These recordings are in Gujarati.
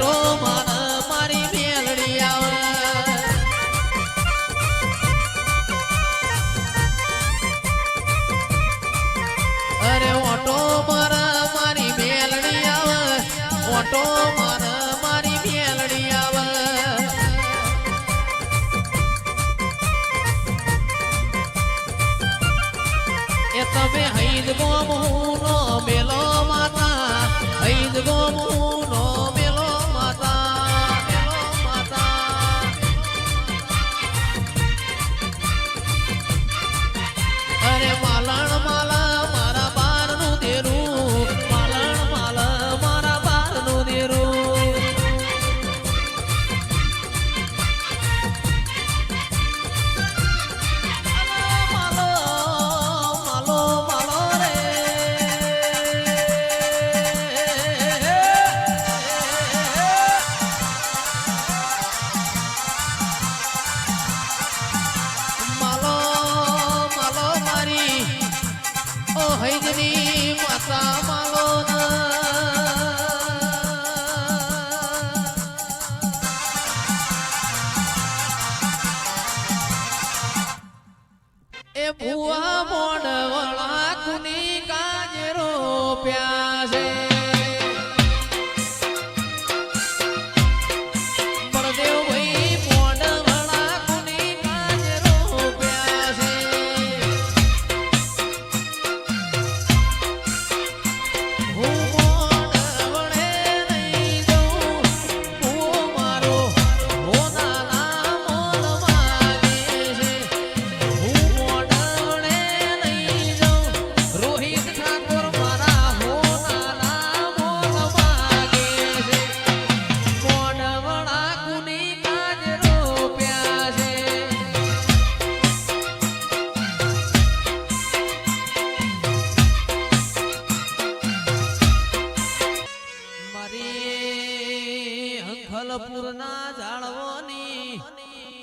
ઓટો મારી મેલડી આવે અરે ઓટો મારી મેલડી આવે ઓટો મારી મેલડી આવે એ તમે હૈદ ગોમનો મેલો માતા હૈદ ગોમનો મેલો માતા અરે માલણ માલા મારા બારનું દેરું માલણ માલા મારા બારનું દેરું હૈદની માતા માલો એ ભુવા મોડવળા કુની કાજરો પ્યાસે બળદેવ ભાઈ મોડવળા કુની કાજરો પ્યાસે ફલપુરના ઝાડવોની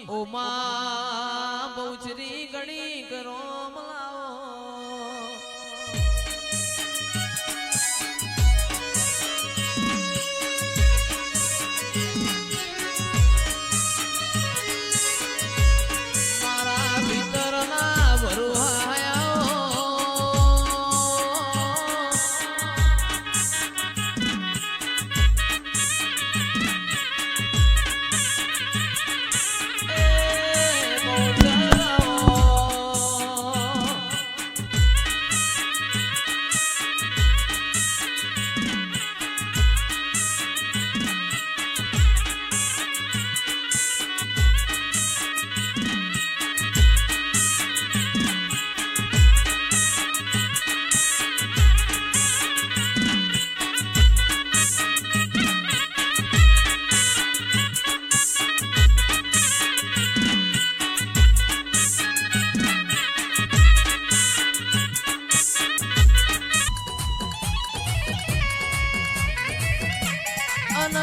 ઓમા બહુચરી ગણી કરો મારા ભીતરના ભરવાયા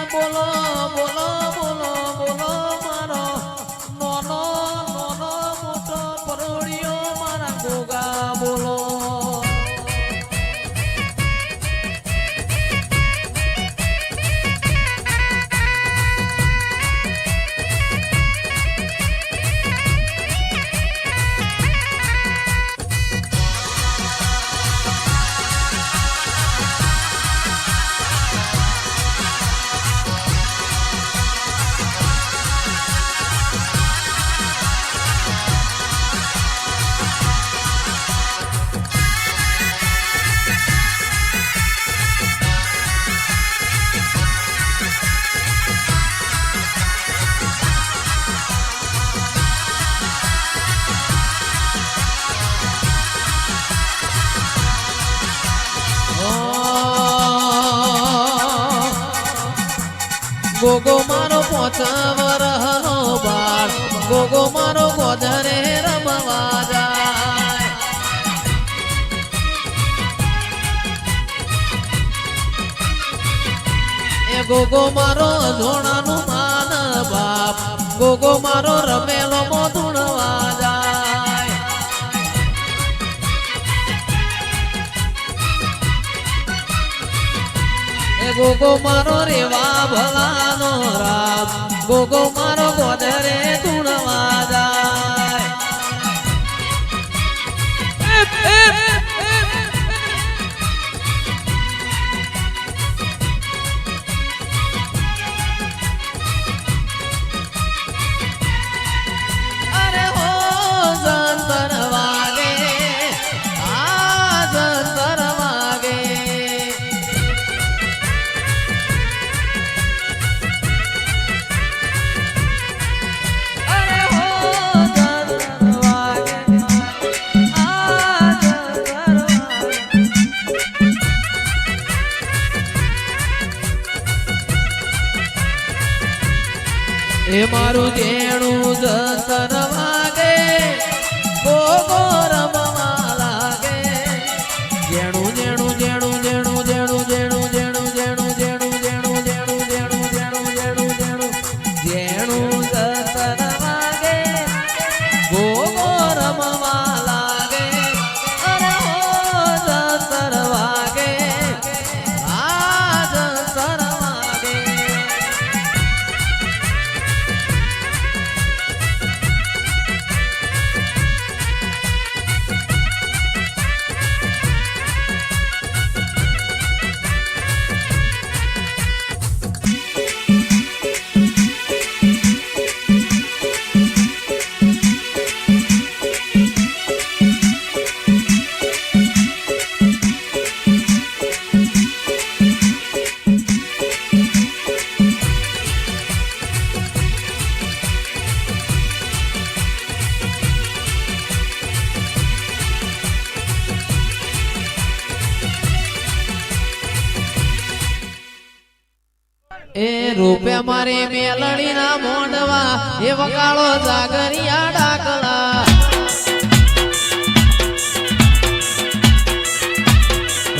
બોલો બોલો બોલો બોલો મારો નોનો નોનો મોટો પરોડિયો મારા ગોગા બોલો ગોગો મારો પોચા વરહનો બાર ગોગો મારો ગોધરે રમવા જાય એ ગોગો મારો ધોણાનું માન બાપ ગોગો મારો રમેલો મોધુણવા જાય એ ગોગો મારો રેવા ભલાનો રામ ગોગો મારો ગોદરે ધૂણવા જાય અરે હો જંતર વાગે આ જંતર વાગે અરે હો જંતર વાગે આ જંતર વાગે એ મારું જેણું જંતર વાગે ગોગો રમવા લાગે જેણું જેણું જેણું જેણું જેણું જેણું જેણું જેણું જેણું જેણું જેણું જેણું જેણું જેણું જેણું જેણું જંતર વાગે ગોગો રમવા લાગે અરે હો જંતર વાગે આ જંતર વાગે એ રૂપિયા મારે મેલડી ના મોંડવા એ વગાડો જાગરિયા ડાકલા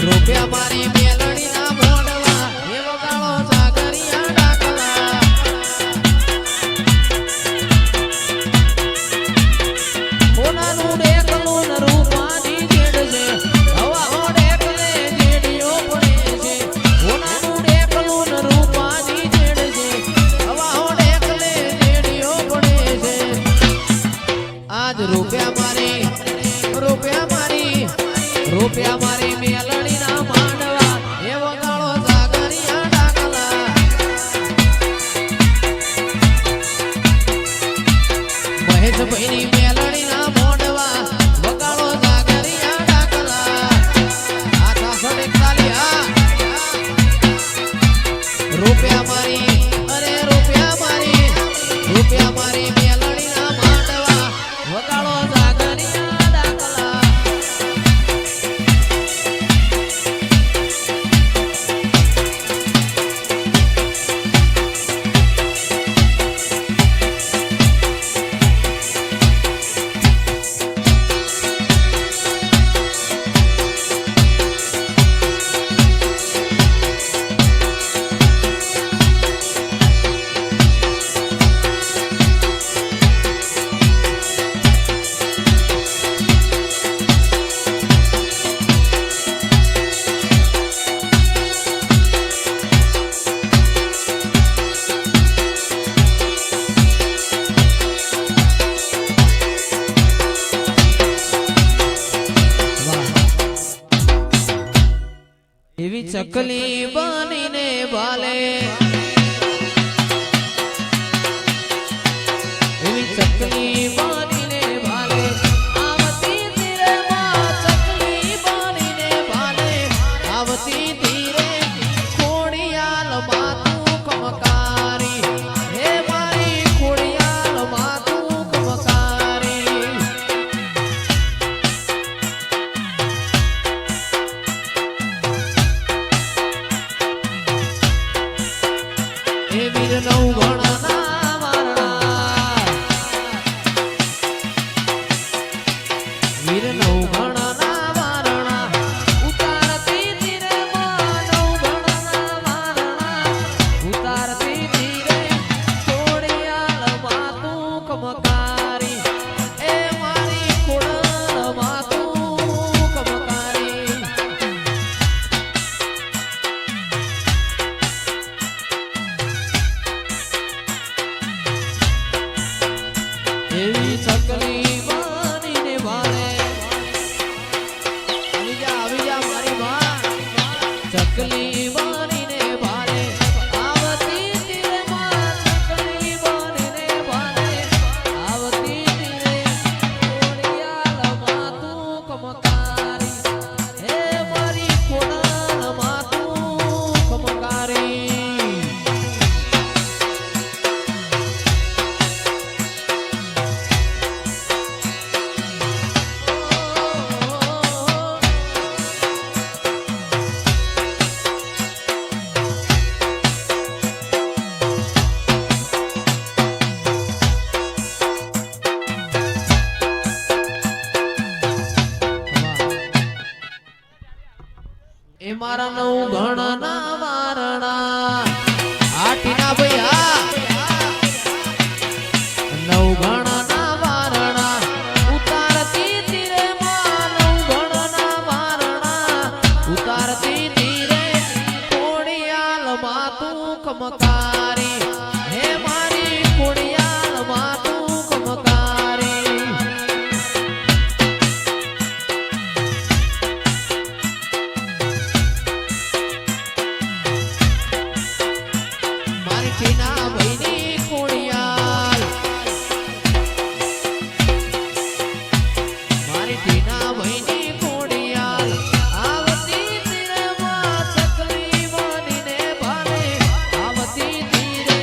રૂપિયા મારી મેલડી ના મોંડવા એ વગાડો જાગરિયા ડાકલા કોનાનું ડેકલું ન રૂપાની જેડ છે હવા હો ડેકલે જેડીઓ પડે છે કોનાનું ડેકલું ન રૂપાની જેડ છે હવા હો ડેકલે જેડીઓ પડે છે આજ રૂપિયા મારી મેલડી ના માંડવા એ વગાડો જાગરિયા ડાકલા મહેશભાઈ ની મેલડી ના મોંડવા વગાડો જાગરિયા ડાકલા આ 341 રૂપિયા મારી અરે રૂપિયા મારી મેલડી ના માંડવા વગાડો જાગરિયા ડાકલા એવી ચકલી બનીને ભાલે એવી ચકલી બનીને ભાલે આવતી ધીરે માં ચકલી બનીને ભાલે આવતી ધીરે ખોડિયાલ માતું કમકારી હે મારી ખોડિયાલ માતું કમકારી એ વીર નવ ગણના વારણા વીર નવ ગણના વારણા ઉતારતી ધીરે માં નવ ગણના વારણા ઉતારતી ધીરે ખોડિયાલ માતું કમકારી એ મારી ખોડિયાલ માતું કમકારી કમકારી હે મારી ખોડિયાલ માં તું કમકારી મારી ટીના ભાઈની ખોડિયાલ મારી ટીના ભાઈની ખોડિયાલ આવતી તીરમાં ચકલી બનીને ભાલે આવતી તીરે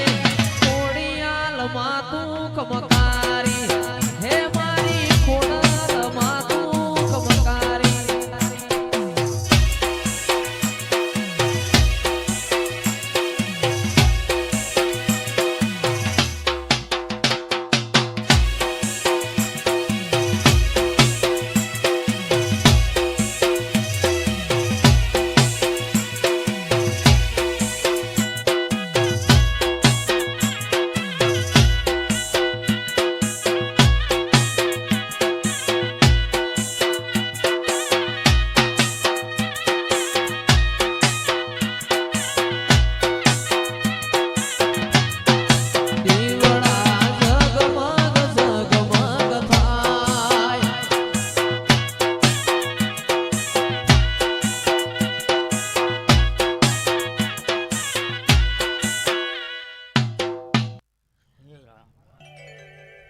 ખોડિયાલ માં તું કમકારી હે મારી ખોડિયાલ માં તું કમકારી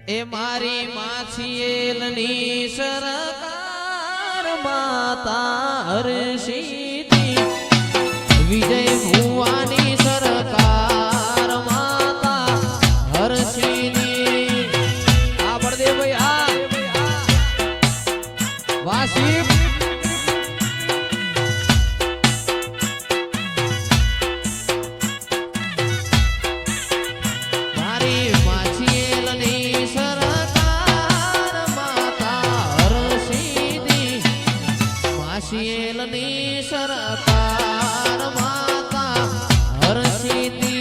એ મારી માછીએલની સરકાર માતા હરસિદ્ધિ વિજય ભુવાની સરકાર માતા હરસિદ્ધિ આ બળદેવ ભાઈ આ વાસી શીલની સરકાર માતા હરસિદ્ધિ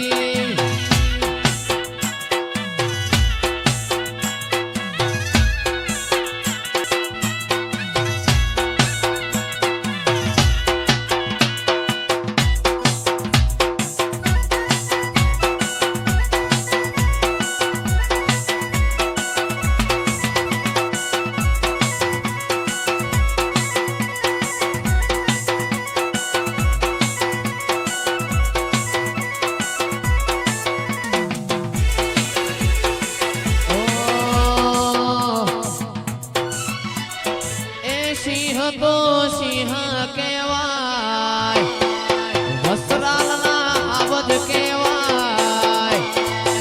સિંહ તો સિંહ કહેવાય વસ્ત્રાલના આબદ કહેવાય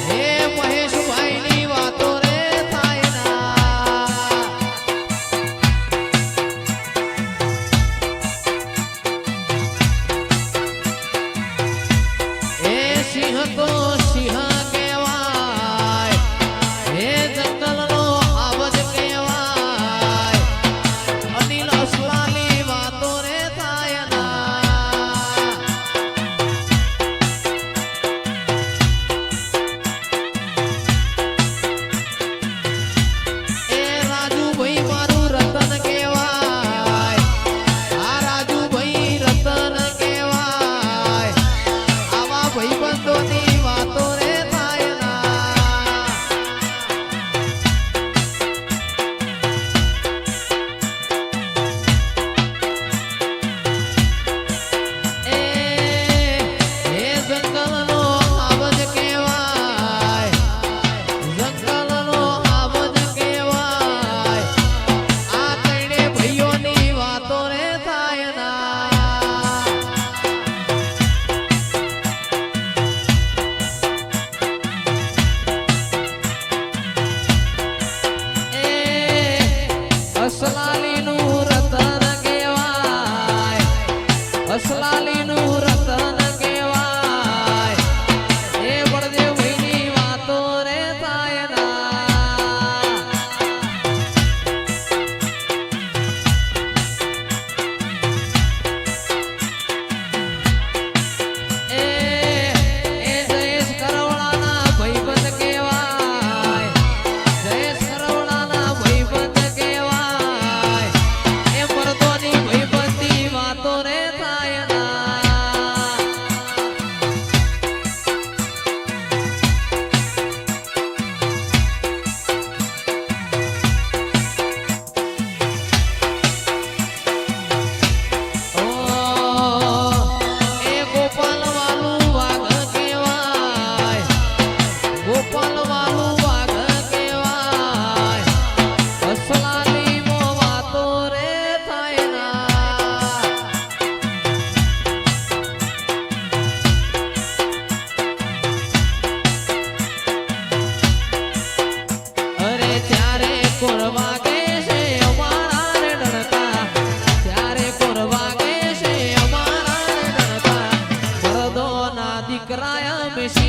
હે મહેશભાઈ ની વાતો રે થાય ના એ સિંહ તો સિંહ કહેવાય હે જંગલનો આબદ કહેવાય અનિલ અસલાની વાતો રે થાય ના એ રાજુભાઈ મારું રતન કહેવાય આ રાજુભાઈ રતન કહેવાય આવા ભાઈબંધોની વાત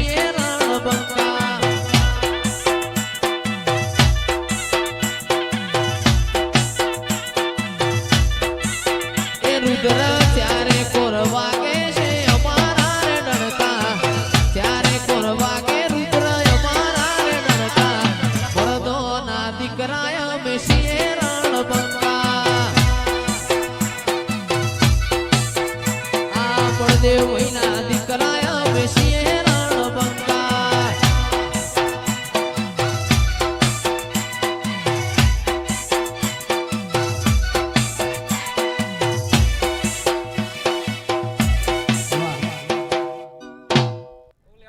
છીએ